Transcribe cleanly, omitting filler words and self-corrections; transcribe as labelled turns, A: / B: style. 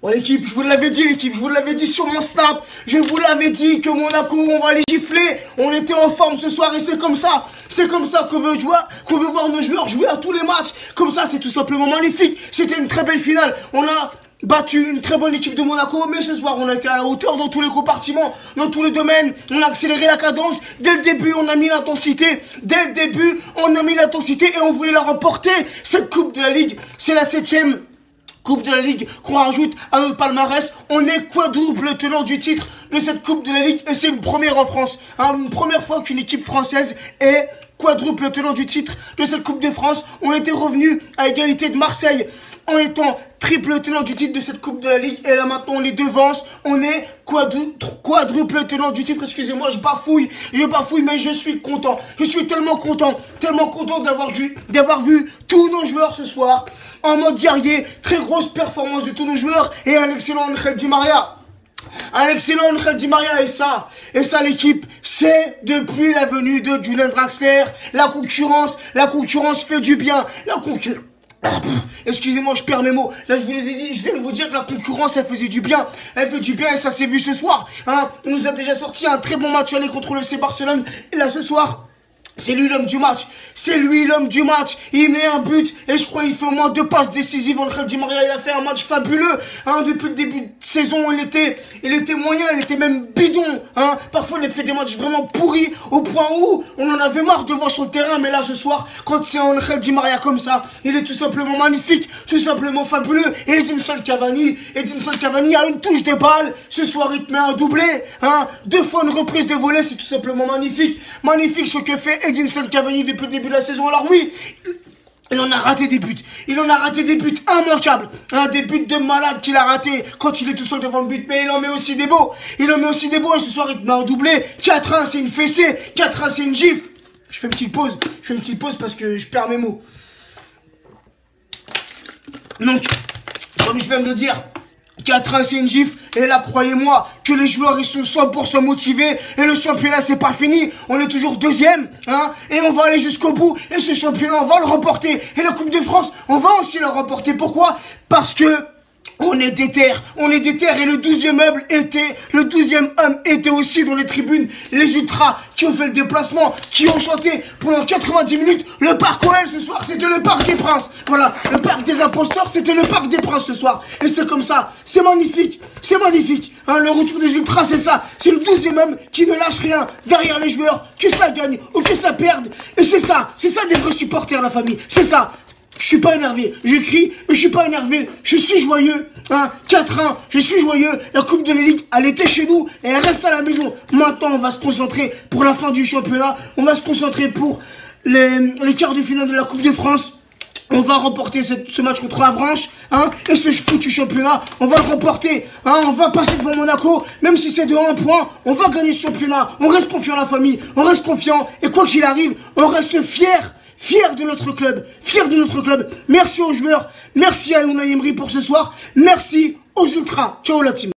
A: Bon l'équipe, je vous l'avais dit l'équipe, je vous l'avais dit sur mon snap, je vous l'avais dit que Monaco, on va les gifler, on était en forme ce soir et c'est comme ça qu'on veut jouer, qu'on veut voir nos joueurs jouer à tous les matchs, comme ça c'est tout simplement magnifique, c'était une très belle finale, on a battu une très bonne équipe de Monaco, mais ce soir on a été à la hauteur dans tous les compartiments, dans tous les domaines, on a accéléré la cadence, dès le début on a mis l'intensité, et on voulait la remporter, cette coupe de la Ligue, c'est la 7e Coupe de la Ligue qu'on rajoute à notre palmarès. On est quadruple tenant du titre de cette Coupe de la Ligue et c'est une première en France. Une première fois qu'une équipe française est quadruple tenant du titre de cette Coupe de France. On était revenu à égalité de Marseille en étant triple tenant du titre de cette Coupe de la Ligue. Et là maintenant on les devance, on est quadruple tenant du titre. Excusez-moi, je bafouille, mais je suis content. Je suis tellement content d'avoir vu tous nos joueurs ce soir en mode guerrier. Très grosse performance de tous nos joueurs et un excellent Angel Di Maria. Et ça l'équipe, c'est depuis la venue de Julian Draxler, la concurrence fait du bien, excusez-moi, je perds mes mots. Là, je vous les ai dit, je viens de vous dire que la concurrence, elle faisait du bien. Elle fait du bien et ça s'est vu ce soir. On nous a déjà sorti un très bon match aller contre le FC Barcelone. Et là, ce soir, c'est lui l'homme du match. Il met un but et je crois qu'il fait au moins 2 passes décisives. Angel Di Maria, il a fait un match fabuleux. Depuis le début de saison, il était moyen, il était même bidon. Parfois, il a fait des matchs vraiment pourris au point où on en avait marre de voir sur le terrain. Mais là, ce soir, quand c'est Angel Di Maria comme ça, il est tout simplement magnifique, tout simplement fabuleux. Et Edinson Cavani a une touche de balle. Ce soir, il te met un doublé. 2 fois une reprise de volée, c'est tout simplement magnifique. Magnifique ce que fait Edinson Cavani depuis le début de la saison. Alors oui, il en a raté des buts. Immanquables. Des buts de malade qu'il a raté quand il est tout seul devant le but. Mais il en met aussi des beaux. Et ce soir, il te met un doublé. 4-1, c'est une fessée. 4-1, c'est une gifle. Je fais une petite pause parce que je perds mes mots. Donc, comme je viens de le dire, 4-1 c'est une gifle et là croyez-moi que les joueurs ils sont 100% motivés et le championnat c'est pas fini, on est toujours 2e et on va aller jusqu'au bout et ce championnat on va le remporter et la Coupe de France on va aussi la remporter. Pourquoi? Parce que on est déter et le 12e homme était aussi dans les tribunes, les ultras qui ont fait le déplacement, qui ont chanté pendant 90 minutes. Le parc OL ce soir, c'était le parc des Princes. Voilà, le parc des imposteurs, c'était le parc des Princes ce soir. Et c'est comme ça, c'est magnifique. Le retour des ultras, c'est ça. C'est le 12e homme qui ne lâche rien derrière les joueurs, que ça gagne ou que ça perde. Et c'est ça des vrais supporters, la famille. C'est ça. Je suis pas énervé, je crie, mais je suis pas énervé, je suis joyeux, 4-1, je suis joyeux, la Coupe de la Ligue, elle était chez nous, et elle reste à la maison. Maintenant, on va se concentrer pour la fin du championnat, on va se concentrer pour les quarts de finale de la Coupe de France. On va remporter ce match contre Avranches, et ce foutu championnat, on va le remporter, on va passer devant Monaco, même si c'est de 1 point, on va gagner ce championnat, on reste confiant la famille, on reste confiant, et quoi qu'il arrive, on reste fier de notre club. Merci aux joueurs, merci à Unai Emery pour ce soir, merci aux ultras. Ciao la team.